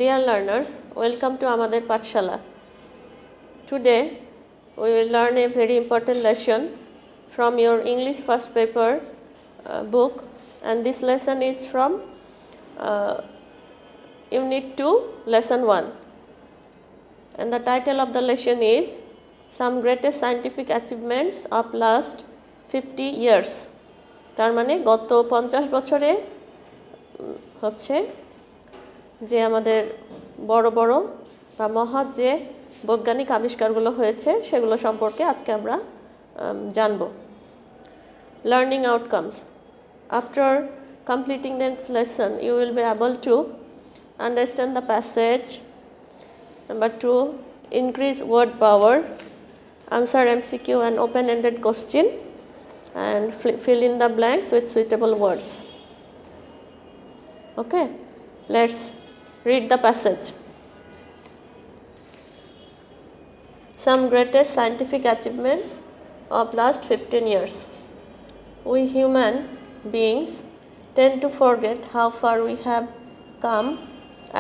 Dear learners, welcome to Amader Pathshala. Today we will learn a very important lesson from your English first paper book, and this lesson is from Unit 2, Lesson 1. And the title of the lesson is Some Greatest Scientific Achievements of Last 50 Years. তার মানে গত 50 বছরে হচ্ছে যে আমাদের বড় বড় বা মহৎ যে বৈজ্ঞানিক আবিষ্কারগুলো হয়েছে সেগুলো সম্পর্কে আজকে আমরা জানব। Learning outcomes. After completing this lesson, you will be able to understand the passage. Number 2, increase word power, answer MCQ and open-ended question, and fill in the blanks with suitable words. Okay, let's read the passage. Some greatest scientific achievements of last 15 years. We human beings tend to forget how far we have come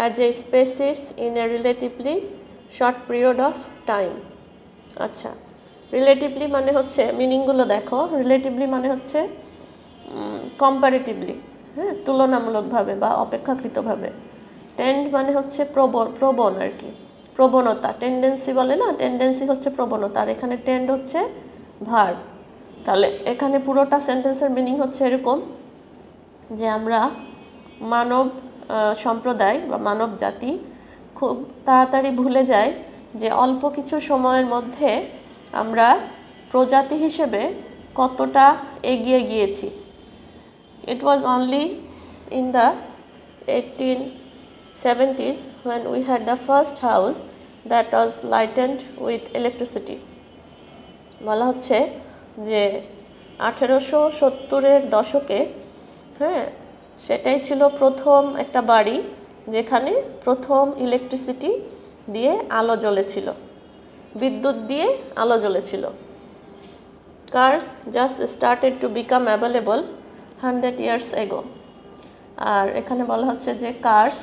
as a species in a relatively short period of time. আচ্ছা, relatively মানে হচ্ছে মিনিংগুলো দেখো। Relatively মানে হচ্ছে comparatively, হ্যাঁ, তুলনামূলকভাবে বা অপেক্ষাকৃতভাবে। Tend মানে হচ্ছে প্রবণ আর কি, প্রবণতা। টেন্ডেন্সি বলে না, টেন্ডেন্সি হচ্ছে প্রবণতা, আর এখানে টেন্ড হচ্ছে ভার্ব। তাহলে এখানে পুরোটা সেন্টেন্সের মিনিং হচ্ছে এরকম যে আমরা মানব সম্প্রদায় বা মানব জাতি খুব তাড়াতাড়ি ভুলে যায় যে অল্প কিছু সময়ের মধ্যে আমরা প্রজাতি হিসেবে কতটা এগিয়ে গিয়েছি। It was only in the 1870s when we had the first house that was lightened with electricity. বলা হচ্ছে যে 1870-এর দশকে, হ্যাঁ, সেটাই ছিল প্রথম একটা বাড়ি যেখানে প্রথম ইলেকট্রিসিটি দিয়ে আলো জ্বলেছিল, বিদ্যুৎ দিয়ে আলো জ্বলেছিল। Cars just started to become available 100 years ago. আর এখানে বলা হচ্ছে যে কার্স,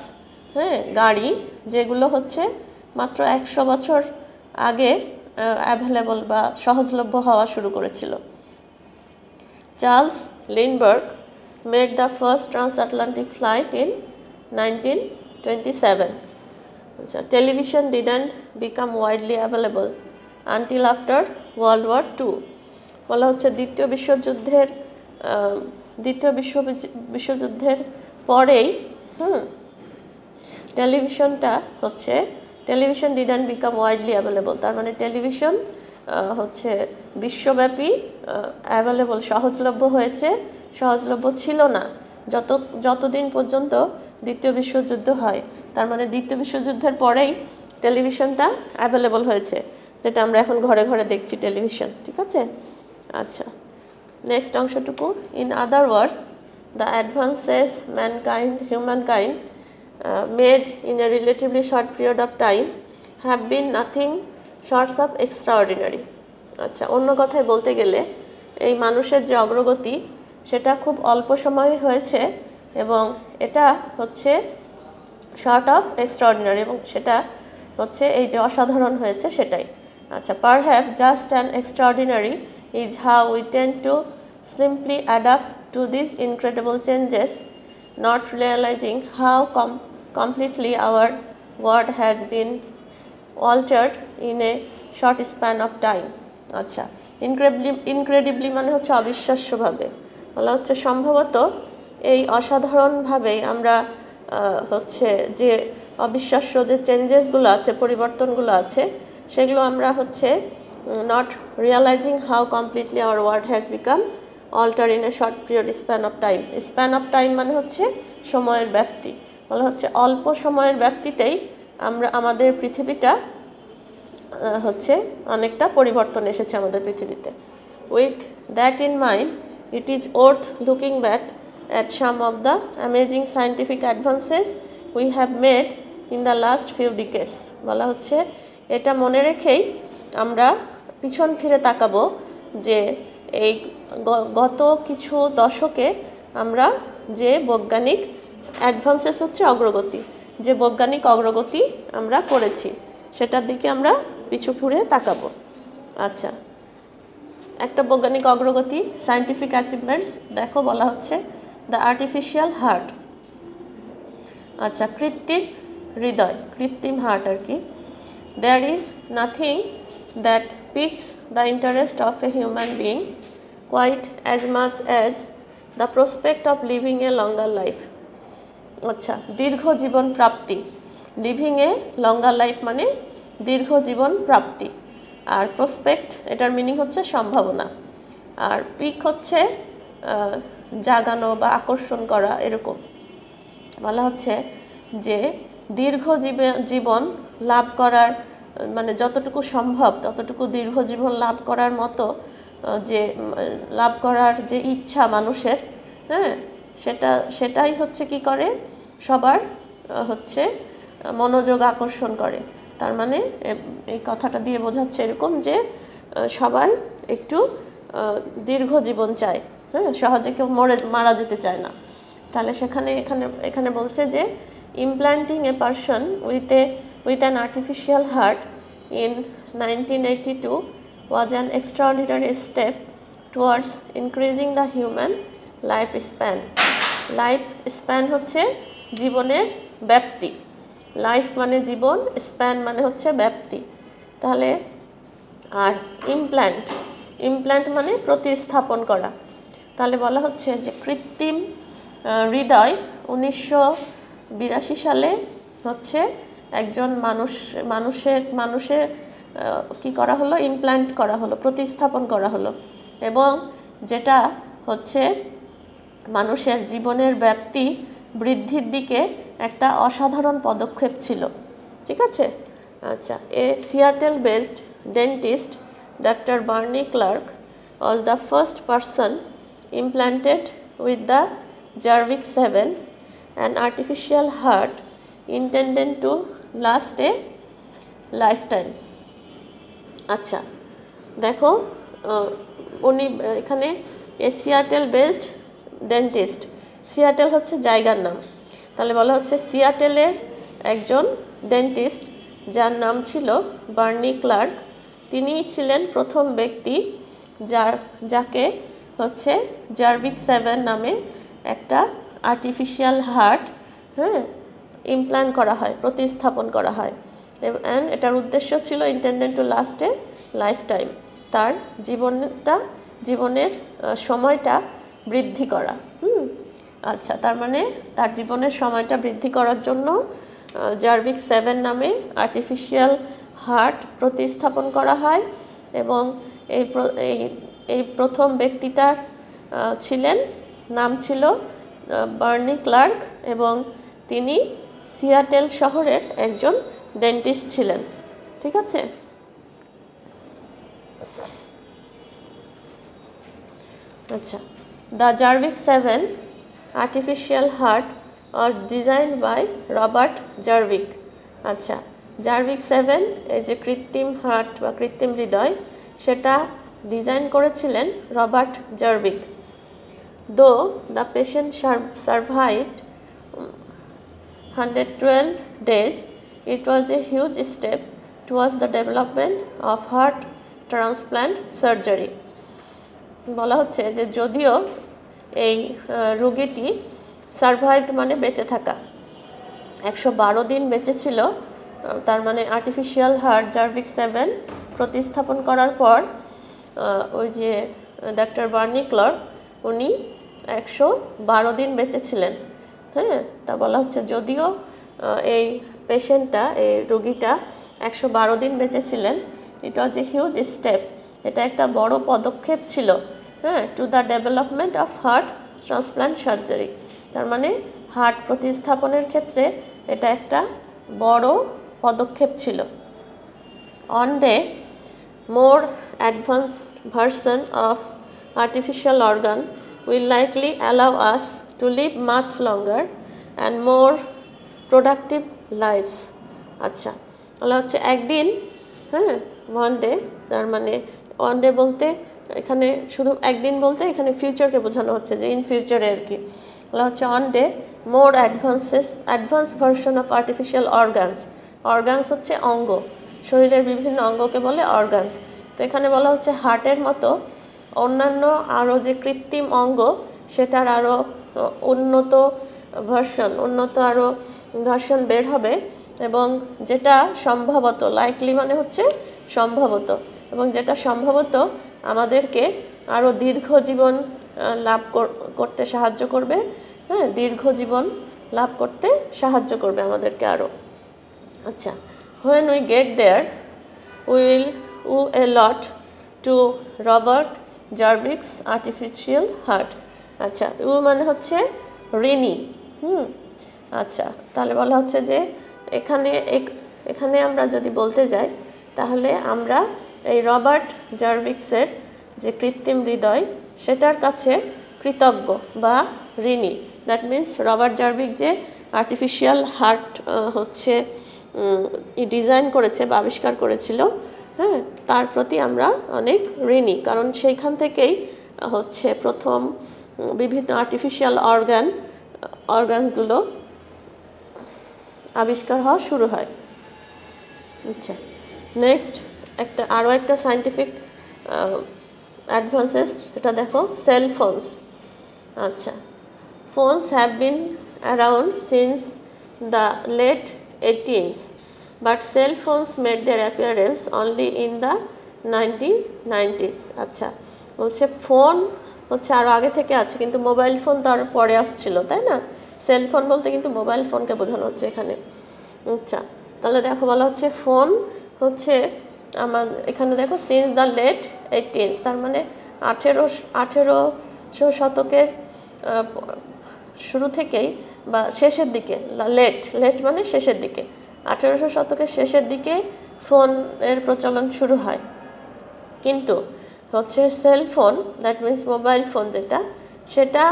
হ্যাঁ, গাড়ি যেগুলো হচ্ছে মাত্র 100 বছর আগে অ্যাভেলেবল বা সহজলভ্য হওয়া শুরু করেছিল। Charles Lindbergh made the first transatlantic flight in 1927. Television didn't become widely available until after World War II. বলা হচ্ছে দ্বিতীয় বিশ্বযুদ্ধের পরেই television didn't become widely available. তার মানে টেলিভিশন হচ্ছে বিশ্বব্যাপী অ্যাভেলেবল, সহজলভ্য হয়েছে, সহজলভ্য ছিল না যতদিন পর্যন্ত দ্বিতীয় বিশ্বযুদ্ধ হয়। তার মানে দ্বিতীয় বিশ্বযুদ্ধের পরেই টেলিভিশনটা অ্যাভেলেবল হয়েছে, যেটা আমরা এখন ঘরে ঘরে দেখছি টেলিভিশন। ঠিক আছে, আচ্ছা, নেক্সট অংশটুকু। In other words, the advances humankind made in a relatively short period of time have been nothing short of extraordinary. আচ্ছা, অন্য কথায় বলতে গেলে এই মানুষের যে অগ্রগতি সেটা খুব অল্প সময়ে হয়েছে এবং এটা হচ্ছে শর্ট অফ এক্সট্রাঅর্ডিনারি, এবং সেটা হচ্ছে এই যে অসাধারণ হয়েছে সেটাই। আচ্ছা, perhaps just an extraordinary is how we tend to simply adapt to these incredible changes, not realizing how completely our world has been altered in a short span of time. আচ্ছা, ইনক্রেডিবলি মানে হচ্ছে অবিশ্বাস্যভাবে। বলা হচ্ছে সম্ভবত এই অসাধারণভাবেই আমরা হচ্ছে যে অবিশ্বাস্য যে চেঞ্জেসগুলো আছে, পরিবর্তনগুলো আছে, সেগুলো আমরা হচ্ছে not realizing how completely our world has become altered in a short period span of time. Span of time মানে হচ্ছে সময়ের ব্যাপ্তি। বলা হচ্ছে অল্প সময়ের ব্যাপ্তিতেই আমাদের পৃথিবীটা হচ্ছে অনেকটা পরিবর্তন এসেছে আমাদের পৃথিবীতে। With that in mind, it is worth looking back at some of the amazing scientific advances we have made in the last few decades. বলা হচ্ছে এটা মনে রেখেই আমরা পিছন ফিরে তাকাবো যে এই গত কিছু দশকে আমরা যে বৈজ্ঞানিক অ্যাডভান্সেস হচ্ছে অগ্রগতি, যে বৈজ্ঞানিক অগ্রগতি আমরা করেছি সেটার দিকে আমরা পিছু ফিরে তাকাবো। আচ্ছা, একটা বৈজ্ঞানিক অগ্রগতি সায়েন্টিফিক অ্যাচিভমেন্টস দেখো, বলা হচ্ছে দ্য আর্টিফিশিয়াল হার্ট। আচ্ছা, কৃত্রিম হৃদয়, কৃত্রিম হার্ট আর কি। There is nothing that piques the interest of a human being quite as much as the prospect of living a longer life. আচ্ছা, দীর্ঘ জীবন প্রাপ্তি, লিভিং এ লঙ্গার লাইফ মানে দীর্ঘ জীবন প্রাপ্তি, আর প্রসপেক্ট এটার মিনিং হচ্ছে সম্ভাবনা, আর পিক হচ্ছে জাগানো বা আকর্ষণ করা। এরকম বলা হচ্ছে যে দীর্ঘ জীবন লাভ করার মানে যতটুকু সম্ভব ততটুকু দীর্ঘ জীবন লাভ করার মতো যে লাভ করার যে ইচ্ছা মানুষের, হ্যাঁ, সেটাই হচ্ছে কি করে সবার হচ্ছে মনোযোগ আকর্ষণ করে। তার মানে এই কথাটা দিয়ে বোঝাচ্ছে এরকম যে সবাই একটু দীর্ঘ জীবন চায়, হ্যাঁ, সহজে কেউ মারা যেতে চায় না। তাহলে এখানে বলছে যে implanting a person with an artificial heart in 1982 was an extraordinary step towards increasing the human lifespan. Lifespan হচ্ছে জীবনের ব্যাপ্তি, লাইফ মানে জীবন, স্প্যান মানে হচ্ছে ব্যাপ্তি। তাহলে আর ইমপ্ল্যান্ট মানে প্রতিস্থাপন করা। তাহলে বলা হচ্ছে যে কৃত্রিম হৃদয় 1982 সালে হচ্ছে একজন মানুষের কি করা হলো, ইমপ্ল্যান্ট করা হলো, প্রতিস্থাপন করা হলো, এবং যেটা হচ্ছে মানুষের জীবনের ব্যাপ্তি বৃদ্ধির দিকে একটা অসাধারণ পদক্ষেপ ছিল। ঠিক আছে। আচ্ছা, a Seattle based dentist doctor Barney Clark was the first person implanted with the Jarvik 7, an artificial heart intended to last a lifetime. আচ্ছা, দেখো উনি এখানে সিয়াটেল বেসড ডেন্টিস্ট, সিয়াটেল হচ্ছে জায়গার নাম। তাহলে বলা হচ্ছে সিয়াটেলের একজন ডেন্টিস্ট যার নাম ছিল বার্নি ক্লার্ক, তিনি ছিলেন প্রথম ব্যক্তি যাকে হচ্ছে জার্ভিক 7 নামে একটা আর্টিফিশিয়াল হার্ট, হ্যাঁ, ইমপ্ল্যান্ট করা হয়, প্রতিস্থাপন করা হয়। অ্যান্ড এটার উদ্দেশ্য ছিল intended to last A life time, তার জীবনের সময়টা বৃদ্ধি করা। আচ্ছা, তার মানে তার জীবনের সময়টা বৃদ্ধি করার জন্য জার্ভিক 7 নামে আর্টিফিশিয়াল হার্ট প্রতিস্থাপন করা হয়, এবং এই প্রথম ব্যক্তিটার নাম ছিল বার্নি ক্লার্ক, এবং তিনি সিয়াটেল শহরের একজন ডেন্টিস্ট ছিলেন। ঠিক আছে। আচ্ছা, the Jarvik 7 artificial heart are design by Robert Jarvik. আচ্ছা, জার্ভিক 7 এই যে কৃত্রিম হার্ট বা কৃত্রিম হৃদয়, সেটা ডিজাইন করেছিলেন রবার্ট জার্ভিক। দো the patient survived 112 days, it was a huge step towards the development of heart transplant surgery. বলা হচ্ছে যে যদিও এই রোগীটি সার্ভাইভড মানে বেঁচে থাকা, 112 দিন বেঁচে ছিল, তার মানে আর্টিফিশিয়াল হার্ট জার্ভিক 7 প্রতিস্থাপন করার পর ওই যে ডক্টর বার্নি ক্লার্ক উনি 112 দিন বেঁচে ছিলেন। হ্যাঁ, তা বলা হচ্ছে যদিও এই পেশেন্টটা, এই রোগীটা 112 দিন বেঁচে ছিলেন, ইট ওয়াজ এ হিউজ স্টেপ, এটা একটা বড় পদক্ষেপ ছিল, হ্যাঁ, to the development of heart transplant surgery. তার মানে হার্ট প্রতিস্থাপনের ক্ষেত্রে এটা একটা বড় পদক্ষেপ ছিল। On day more advanced version of artificial organ will likely allow us to live much longer and more productive lives. আচ্ছা, বলা হচ্ছে একদিন, হ্যাঁ, ওয়ান ডে, তার মানে ওয়ান ডে বলতে এখানে শুধু একদিন বলতে এখানে ফিউচারকে বোঝানো হচ্ছে, যে ইন ফিউচারে আর কি বলা হচ্ছে on day more advance version of artificial organs হচ্ছে অঙ্গ, শরীরের বিভিন্ন অঙ্গকে বলে অর্গানস। তো এখানে বলা হচ্ছে হার্টের মতো অন্যান্য আরও যে কৃত্রিম অঙ্গ সেটার আরও উন্নত ভার্সন বের হবে, এবং যেটা সম্ভবত, লাইকলি মানে হচ্ছে সম্ভবত, এবং যেটা সম্ভবত আমাদেরকে আরও দীর্ঘ জীবন লাভ করতে সাহায্য করবে। হ্যাঁ, দীর্ঘ জীবন লাভ করতে সাহায্য করবে আমাদেরকে আরও। আচ্ছা, when we get there we will owe a lot to Robert Jarvik's artificial heart. আচ্ছা, উ মানে হচ্ছে ঋণী। আচ্ছা, তাহলে বলা হচ্ছে যে এখানে আমরা যদি বলতে যাই তাহলে আমরা এই রবার্ট জার্ভিক্সের যে কৃত্রিম হৃদয় সেটার কাছে কৃতজ্ঞ বা ঋণী। দ্যাট মিন্স রবার্ট জার্ভিক যে আর্টিফিশিয়াল হার্ট হচ্ছে ডিজাইন করেছে বা আবিষ্কার করেছিল, হ্যাঁ, তার প্রতি আমরা অনেক ঋণী, কারণ সেইখান থেকেই হচ্ছে প্রথম বিভিন্ন আর্টিফিশিয়াল অর্গানসগুলো আবিষ্কার হওয়া শুরু হয়। আচ্ছা, নেক্সট আরও একটা সায়েন্টিফিক অ্যাডভান্সেস, এটা দেখো, সেল ফোনস। আচ্ছা, phones have been around since the late 18s, but cell phones made their appearance only in the 1990s. আচ্ছা, বলছে ফোন হচ্ছে আরও আগে থেকে আছে, কিন্তু মোবাইল ফোন তার পরে আসছিল, তাই না? সেল ফোন বলতে কিন্তু মোবাইল ফোনকে বোঝানো হচ্ছে এখানে। আচ্ছা, তাহলে দেখো বলা হচ্ছে ফোন হচ্ছে এখানে দেখো সিন্স দ্য লেট 18s, তার মানে 1800 শতকের শুরু থেকেই বা শেষের দিকে, লেট মানে শেষের দিকে, 1800 শতকের শেষের দিকে ফোনের প্রচলন শুরু হয়। কিন্তু হচ্ছে cell phone, that means mobile phone যেটা, সেটা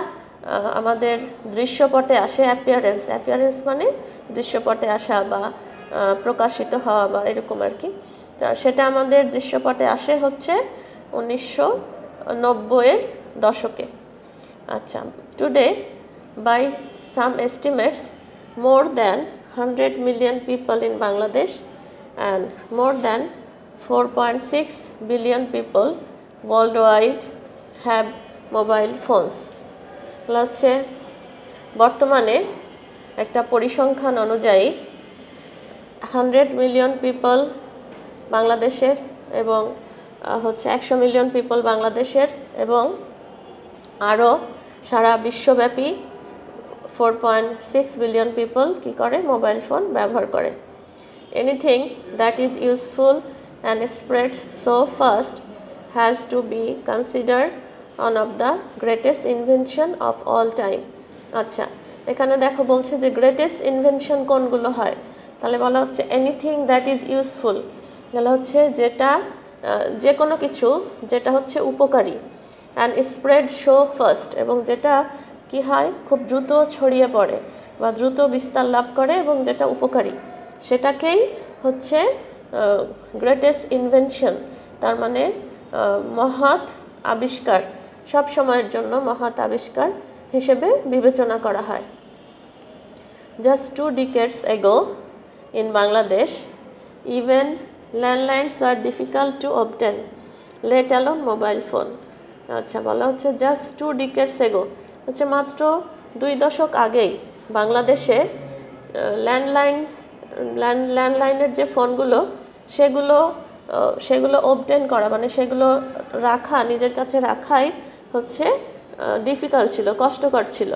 আমাদের দৃশ্যপটে আসে। অ্যাপিয়ারেন্স মানে দৃশ্যপটে আসা বা প্রকাশিত হওয়া বা এরকম আর কি। সেটা আমাদের দৃশ্যপটে আসে হচ্ছে 1990-এর দশকে। আচ্ছা, today by some estimates more than 100 million people in Bangladesh and more than 4.6 billion people worldwide have mobile phones. হচ্ছে বর্তমানে একটা পরিসংখ্যান অনুযায়ী 100 মিলিয়ন পিপল বাংলাদেশের এবং হচ্ছে 100 মিলিয়ন পিপল বাংলাদেশের এবং আরও সারা বিশ্বব্যাপী 4.6 বিলিয়ন পিপল কি করে, মোবাইল ফোন ব্যবহার করে। Anything that is useful and spread so fast has to be considered one of the greatest invention of all time. আচ্ছা, এখানে দেখো বলছে যে গ্রেটেস্ট ইনভেনশন কোনগুলো হয়, তাহলে বলা হচ্ছে এনিথিং দ্যাট ইজ ইউজফুল, তাহলে হচ্ছে যেটা যে কোনো কিছু যেটা হচ্ছে উপকারী, অ্যান্ড স্প্রেড সো ফাস্ট, এবং যেটা কি হয় খুব দ্রুত ছড়িয়ে পড়ে বা দ্রুত বিস্তার লাভ করে এবং যেটা উপকারী, সেটাকেই হচ্ছে গ্রেটেস্ট ইনভেনশন, তার মানে মহৎ আবিষ্কার, সব সময়ের জন্য মহৎ আবিষ্কার হিসেবে বিবেচনা করা হয়। Just 2 decades ago in Bangladesh, even landlines are difficult to obtain, let alone mobile phone. আচ্ছা, বলা হচ্ছে জাস্ট 2 decades ago, হচ্ছে মাত্র 2 দশক আগেই বাংলাদেশে ল্যান্ডলাইনের যে ফোনগুলো সেগুলো অবটেন করা, মানে সেগুলো রাখা, নিজের কাছে রাখাই হচ্ছে ডিফিকাল্ট ছিল, কষ্টকর ছিল।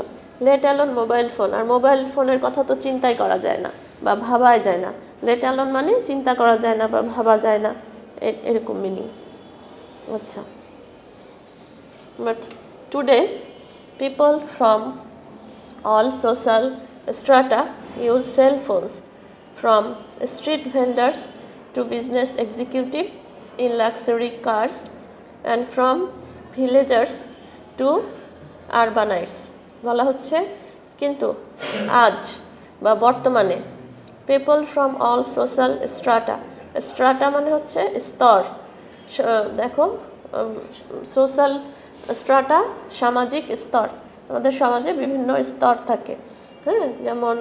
লেট অ্যালোন মোবাইল ফোন, আর মোবাইল ফোনের কথা তো চিন্তাই করা যায় না বা ভাবাই যায় না। লেট অ্যালোন মানে চিন্তা করা যায় না বা ভাবা যায় না, এরকম মিনিং। আচ্ছা, but today people from all social strata use cell phones, from street vendors to business executives in luxury cars, and from villagers to urbanites. বলা হচ্ছে কিন্তু আজ বা বর্তমানে people from all social strata মানে হচ্ছে স্তর, দেখো সোশ্যাল স্ট্রাটা সামাজিক স্তর, আমাদের সমাজে বিভিন্ন স্তর থাকে, হ্যাঁ, যেমন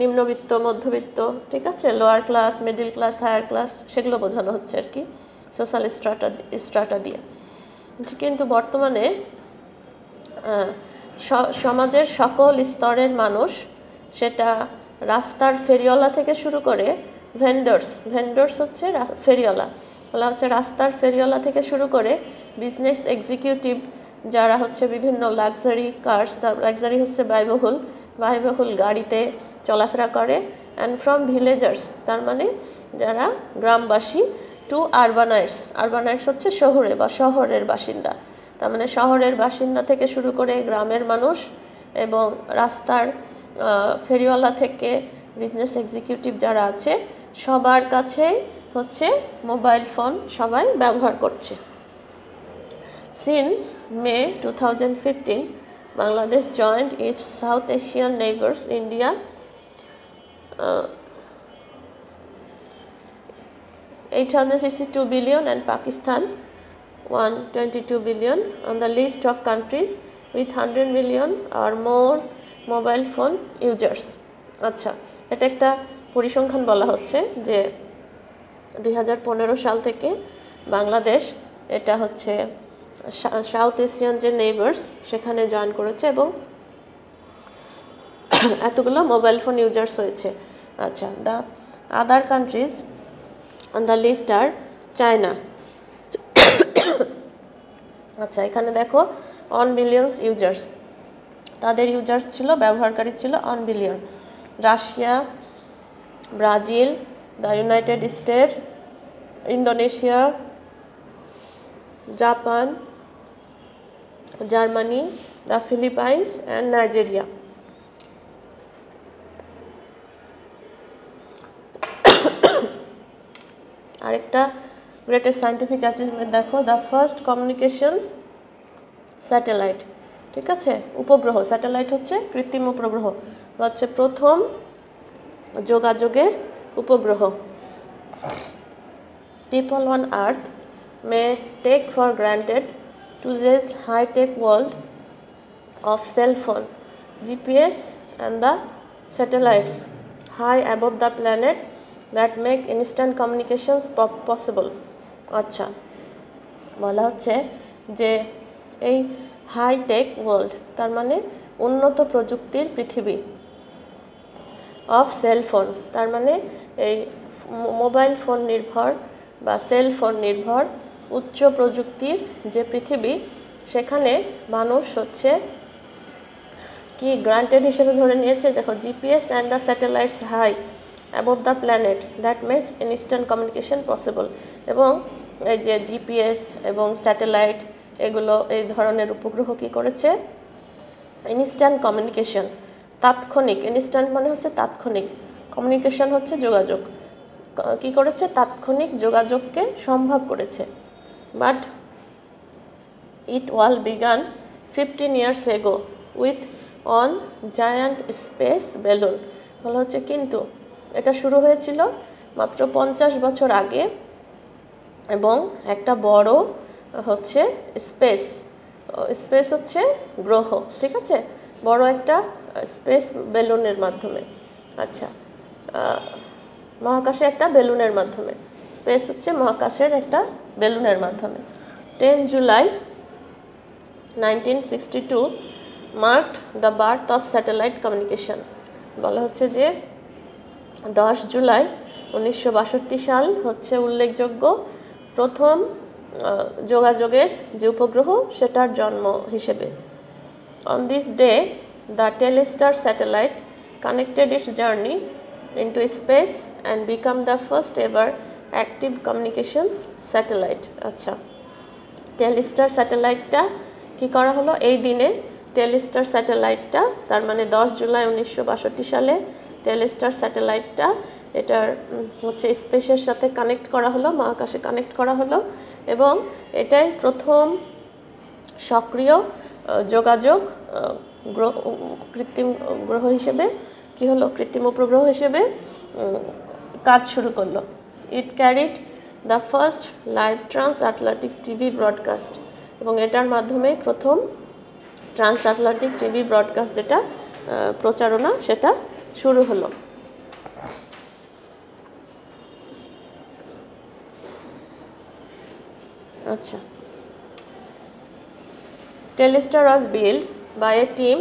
নিম্নবিত্ত, মধ্যবিত্ত, ঠিক আছে, lower class, middle class, higher class, সেগুলো বোঝানো হচ্ছে আর কি সোশ্যাল স্ট্রাটা দিয়ে। কিন্তু বর্তমানে সমাজের সকল স্তরের মানুষ, সেটা রাস্তার ফেরিওয়ালা থেকে শুরু করে ভেন্ডর্স হচ্ছে ফেরিওয়ালা, বলা হচ্ছে রাস্তার ফেরিওয়ালা থেকে শুরু করে বিজনেস এক্সিকিউটিভ যারা হচ্ছে বিভিন্ন লাক্সারি কার্স, লাক্সারি হচ্ছে ব্যয়বহুল গাড়িতে চলাফেরা করে, অ্যান্ড ফ্রম ভিলেজার্স তার মানে যারা গ্রামবাসী, টু আরবানাইটস হচ্ছে শহরে বা শহরের বাসিন্দা, তার মানে শহরের বাসিন্দা থেকে শুরু করে গ্রামের মানুষ এবং রাস্তার ফেরিওয়ালা থেকে বিজনেস এক্সিকিউটিভ যারা আছে সবার কাছে হচ্ছে মোবাইল ফোন সবাই ব্যবহার করছে। Since May 2015, Bangladesh joined its South Asian neighbors India, 862 billion and Pakistan 122 billion on the list of countries with 100 million or more mobile phone users. আচ্ছা, এটা একটা পরিসংখ্যান বলা হচ্ছে যে 2015 সাল থেকে বাংলাদেশ এটা হচ্ছে সাউথ এশিয়ান যে নেইবার্স সেখানে জয়েন করেছে এবং এতগুলো মোবাইল ফোন ইউজার্স হয়েছে। আচ্ছা, the other countries on the list are China. আচ্ছা, এখানে দেখো 1 বিলিয়ন ইউজার্স, তাদের ইউজার্স ছিল, ব্যবহারকারী ছিল 1 billion. Russia, Brazil, the United states, Indonesia, Japan, Germany, the Philippines and Nigeria. আরেকটা গ্রেটেস্ট সায়েন্টিফিক অ্যাচিভমেন্ট দেখো, দ্য ফার্স্ট কমিউনিকেশনস স্যাটেলাইট, ঠিক আছে, উপগ্রহ, স্যাটেলাইট হচ্ছে কৃত্রিম উপগ্রহ, হচ্ছে প্রথম যোগাযোগের উপগ্রহ। People on Earth may take for granted today's high-tech world of cell phone, GPS and the satellites high above the planet that make instant communications possible. আচ্ছা, বলা হচ্ছে যে এই হাই-টেক ওয়ার্ল্ড তার মানে উন্নত প্রযুক্তির পৃথিবী, অফ সেল ফোন তার মানে এই মোবাইল ফোন নির্ভর বা সেল ফোন নির্ভর উচ্চ প্রযুক্তির যে পৃথিবী, সেখানে মানুষ হচ্ছে কি গ্রান্টেড হিসেবে ধরে নিয়েছে। দেখো, GPS and the satellites high above the planet that makes instant communication possible, এবং এই যে জিপিএস এবং স্যাটেলাইট এগুলো এই ধরনের উপগ্রহ কী করেছে, ইনস্ট্যান্ট কমিউনিকেশন, তাৎক্ষণিক, ইনস্ট্যান্ট মানে হচ্ছে তাৎক্ষণিক, কমিউনিকেশন হচ্ছে যোগাযোগ, কী করেছে, তাৎক্ষণিক যোগাযোগকে সম্ভব করেছে। But it wall began 15 years ago with on giant space balloon, বলা হচ্ছে কিন্তু এটা শুরু হয়েছিল মাত্র 50 বছর আগে এবং একটা বড় হচ্ছে স্পেস হচ্ছে গ্রহ, ঠিক আছে, বড় একটা স্পেস বেলুনের মাধ্যমে। আচ্ছা, মহাকাশে একটা বেলুনের মাধ্যমে, স্পেস হচ্ছে মহাকাশের একটা বেলুনের মাধ্যমে। 10 July 1962 marked the birth of satellite communication, বলা হচ্ছে যে 10 জুলাই 1962 সাল হচ্ছে উল্লেখযোগ্য প্রথম যোগাযোগের যে উপগ্রহ সেটার জন্ম হিসেবে। On this day the Telestar satellite connected it's journey into space and become the first ever active communications satellite. আচ্ছা, টেলিস্টার স্যাটেলাইটটা কি করা হলো এই দিনে, টেলিস্টার স্যাটেলাইটটা তার মানে 10 জুলাই 1962 সালে টেলিস্টার স্যাটেলাইটটা এটার হচ্ছে স্পেসের সাথে কানেক্ট করা হলো, মহাকাশে কানেক্ট করা হলো, এবং এটাই প্রথম সক্রিয় যোগাযোগ কৃত্রিম গ্রহ হিসেবে কি হলো, কৃত্রিম উপগ্রহ হিসেবে কাজ শুরু করলো। It carried the first live transatlantic TV broadcast, এবং এটার মাধ্যমে প্রথম ট্রান্সআটলান্টিক টিভি ব্রডকাস্ট যেটা প্রচারণা সেটা শুরু হলো। আচ্ছা, Telestar was built by a team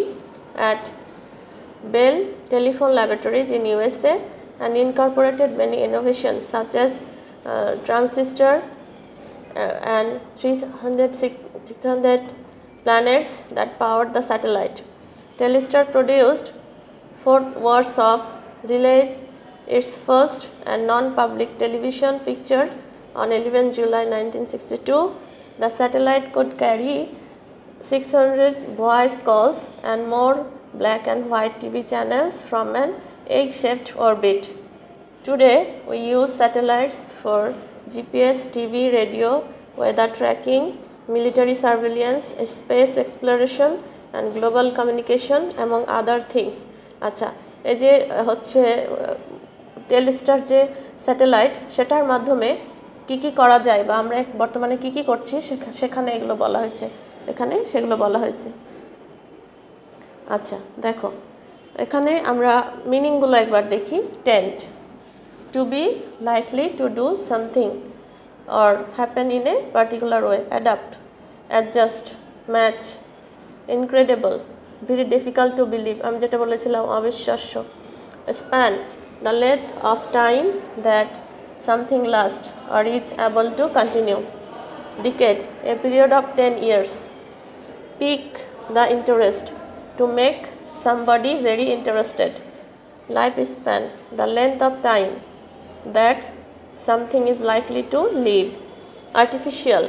at Bell Telephone Laboratories in USA and incorporated many innovations such as transistor and 600 planets that powered the satellite. Telestar produced 4 hours of relay, its first and non-public television feature on 11 July 1962. The satellite could carry 600 voice calls and more black and white TV channels from an egg-shaped orbit. Today, we use satellites for GPS, TV, radio, weather tracking, military surveillance, space exploration and global communication among other things. আচ্ছা, এই যে হচ্ছে Telestar যে satellite সেটার মাধ্যমে কি কি করা যায় বা আমরা বর্তমানে কি কি করছি সেখানে এগুলো বলা হয়েছে, এখানে সেগুলো বলা হয়েছে। আচ্ছা দেখো, এখানে আমরা মিনিংগুলো একবার দেখি। Tend, to be, likely to do something or happen in a particular way. Adapt, adjust, match, incredible, very difficult to believe, আমি যেটা বলেছিলাম অবিশ্বাস্য। Span, the length of time that something lasts or is able to continue. Decade, a period of 10 years. Pique, the interest, to make somebody very interested. Lifespan, the length of time that something is likely to live. Artificial,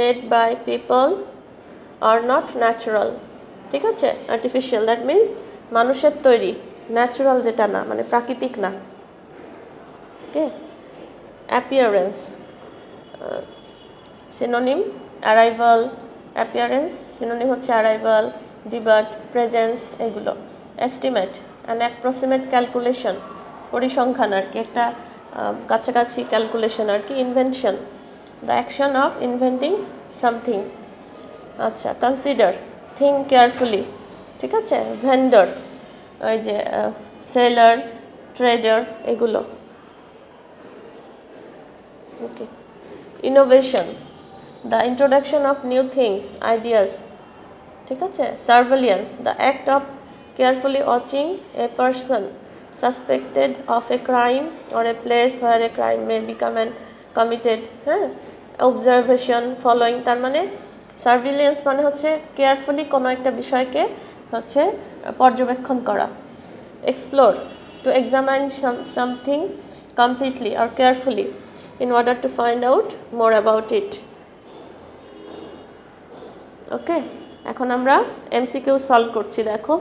made by people or not natural. ঠিক আছে, artificial that means মানুষের তৈরি, natural যেটা না মানে প্রাকৃতিক না। ওকে, appearance, synonym arrival, appearance synonym হচ্ছে arrival, debut, presence এগুলো। Estimate, an approximate calculation, পরিসংখ্যান আর কি, একটা কাছাকাছি ক্যালকুলেশন আর কি। Invention, the action of inventing something. আচ্ছা, কনসিডার, থিঙ্ক কেয়ারফুলি, ঠিক আছে। ভেন্ডর, ওই যে সেলার, ট্রেডার এগুলো। Okay, innovation, the introduction of new things, ideas, ঠিক আছে। Surveillance, the act of carefully watching a person suspected of a crime or a place where a crime may become committed. হ্যাঁ, observation, following, তার মানে surveillance মানে হচ্ছে carefully কোনো একটা বিষয়কে হচ্ছে পর্যবেক্ষণ করা। Explore, to examine something completely or carefully in order to find out more about it. ওকে, এখন আমরা এমসিকিউ সলভ করছি। দেখো,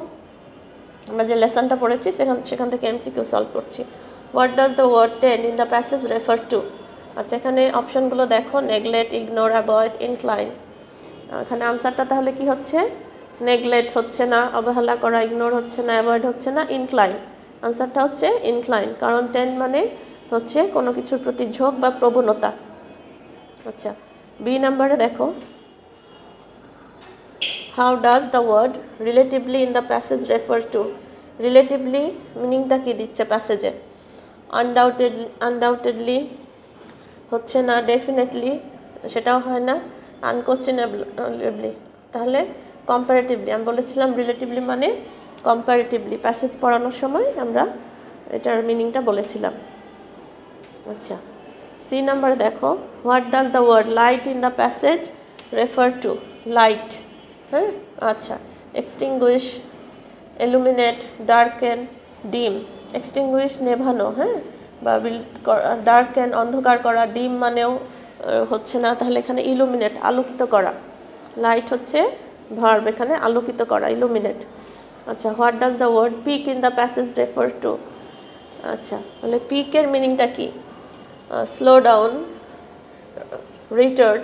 আমরা যে লেসনটা পড়েছি সেখান থেকে এমসিকিউ সলভ করছি। What does the word tend in the passage refer to? আচ্ছা, এখানে অপশনগুলো দেখো, নেগলেক্ট, ইগনোর, অ্যাভয়েড, ইনক্লাইন। এখানে আনসারটা তাহলে কি হচ্ছে? নেগলেক্ট হচ্ছে না, অবহেলা করা, ইগনোর হচ্ছে না, অ্যাভয়েড হচ্ছে না, ইনক্লাইন। আনসারটা হচ্ছে ইনক্লাইন, কারণ টেন্ড মানে হচ্ছে কোনো কিছুর প্রতি ঝোঁক বা প্রবণতা। আচ্ছা, বি নাম্বারে দেখো, how does the word relatively in the passage refer to? relatively মিনিংটা কি দিচ্ছে প্যাসেজে? undoubtedly হচ্ছে না, definitely সেটাও হয় না, unquestionably তাহলে comparatively। আমি বলেছিলাম relatively মানে comparatively, প্যাসেজ পড়ানোর সময় আমরা এটার মিনিংটা বলেছিলাম। আচ্ছা, সি নাম্বার দেখো, what does the word light in the passage refer to? light, হ্যাঁ। আচ্ছা, extinguish, illuminate, darken, dim। Extinguish নেভানো, হ্যাঁ, বা darken অন্ধকার করা, dim মানেও হচ্ছে না, তাহলে এখানে illuminate আলোকিত করা। লাইট হচ্ছে ভার্ব, এখানে আলোকিত করা, illuminate। আচ্ছা, what does the word pique in the passage refer to? আচ্ছা, তাহলে পিকের মিনিংটা কি? Slow down, retard,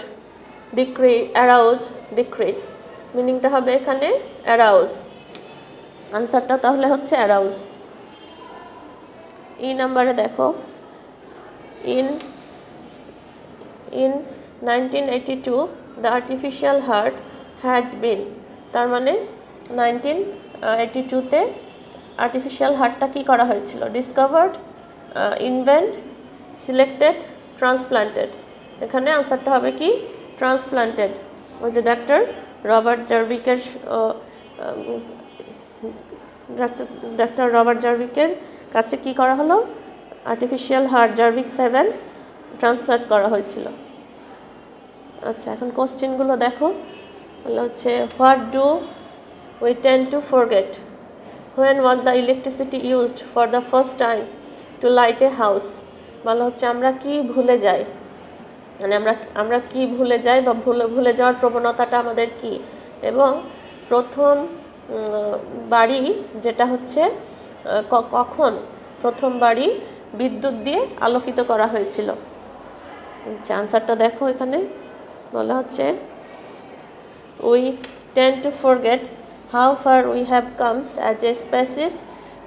arouse, decrease. মিনিংটা হবে এখানে অ্যারাউজ। আনসারটা তাহলে হচ্ছে অ্যারাউজ। ই নাম্বারে দেখো, in 1982 the artificial heart has been তার মানে 1982 তে আর্টিফিশিয়াল হার্টটা কি করা হয়েছিল? Discovered, invent, selected, transplanted. এখানে আনসারটা হবে কি? ট্রান্সপ্লান্টেড। ওই যে ডাক্তার রবার্ট জার্ভিকের কাছে কি করা হলো? আর্টিফিশিয়াল হার্ট জার্ভিক 7 ট্রান্সপ্লান্ট করা হয়েছিল। আচ্ছা, এখন কোশ্চেনগুলো দেখো। বলা হচ্ছে what do we tend two forget? When was the electricity used for the first time to light a house? বলা হচ্ছে আমরা কি ভুলে যাই, মানে আমরা কি ভুলে যাই বা ভুলে যাওয়ার প্রবণতাটা আমাদের কি, এবং প্রথম বাড়ি যেটা হচ্ছে কখন প্রথম বাড়ি বিদ্যুৎ দিয়ে আলোকিত করা হয়েছিল? আনসারটা দেখো। এখানে বলা হচ্ছে we tend two forget how far we have come as a species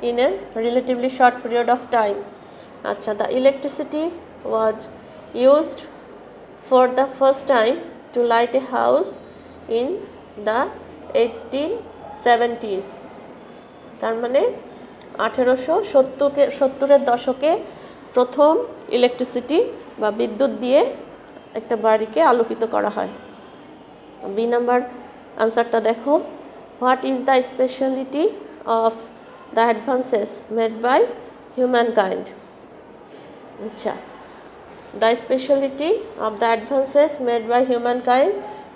in a relatively short period of time. Acha, the electricity was used for the first time to light a house in the 1870s. তার মানে 1870-এর দশকে প্রথম electricity বা বিদ্যুৎ দিয়ে একটা বাড়িকে আলোকিত করা হয়। বি নাম্বার আনসারটা দেখো। What is the speciality of the advances made by humankind? Acha, the speciality of the advances made by humankind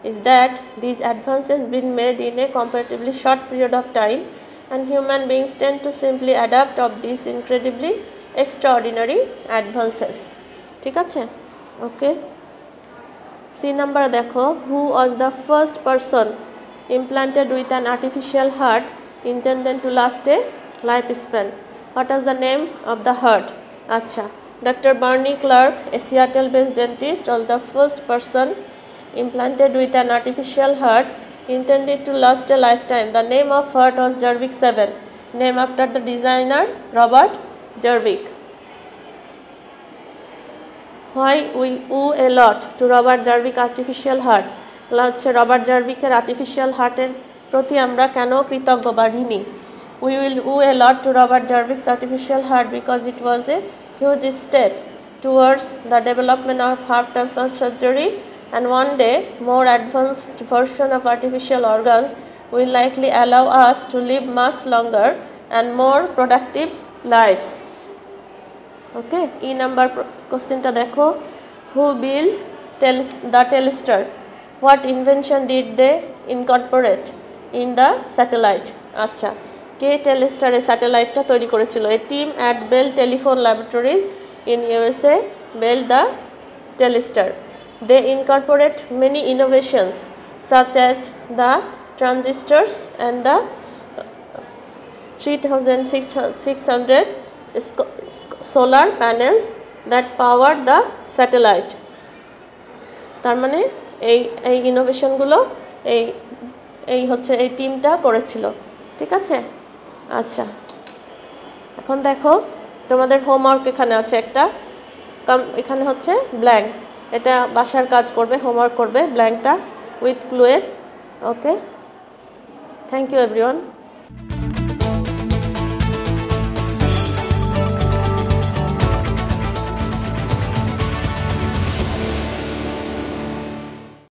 is that these advances been made in a comparatively short period of time, and human beings tend to simply adapt of these incredibly extraordinary advances. ঠিক আছে? Okay. C number দেখো। Who was the first person implanted with an artificial heart intended to last a lifespan? What is the name of the heart? Acha, Dr. Barney Clark, a Seattle-based dentist, was the first person implanted with an artificial heart intended to last a lifetime. The name of heart was Jarvik 7, named after the designer Robert Jarvik. Why we owe a lot to Robert Jarvik artificial heart? হচ্ছে Robert জার্ভিকের artificial হার্টের প্রতি আমরা কেন কৃতজ্ঞ বা ঋণী? We will owe a lot to Robert Jarvik's artificial heart because it was a huge step towards the development of heart transplant surgery, and one day more advanced version of artificial organs will likely allow us to live much longer and more productive lives. Okay, E number কোশ্চেনটা দেখো। Who built the telestar? What invention did they incorporate in the satellite? আচ্ছা, কে টেলিস্টারের স্যাটেলাইটটা তৈরি করেছিল? A team at Bell Telephone Laboratories in USA built the telestar. They incorporate many innovations such as the transistors and the 3600 solar panels that powered the satellite. তার মানে এই ইনোভেশনগুলো এই হচ্ছে এই টিমটা করেছিল। ঠিক আছে? আচ্ছা, এখন দেখো তোমাদের হোমওয়ার্ক এখানে আছে একটা, এখানে হচ্ছে ব্ল্যাঙ্ক, এটা বাসার কাজ করবে, হোমওয়ার্ক করবে ব্ল্যাঙ্কটা উইথ ক্লুয়ের। Okay, thank you everyone.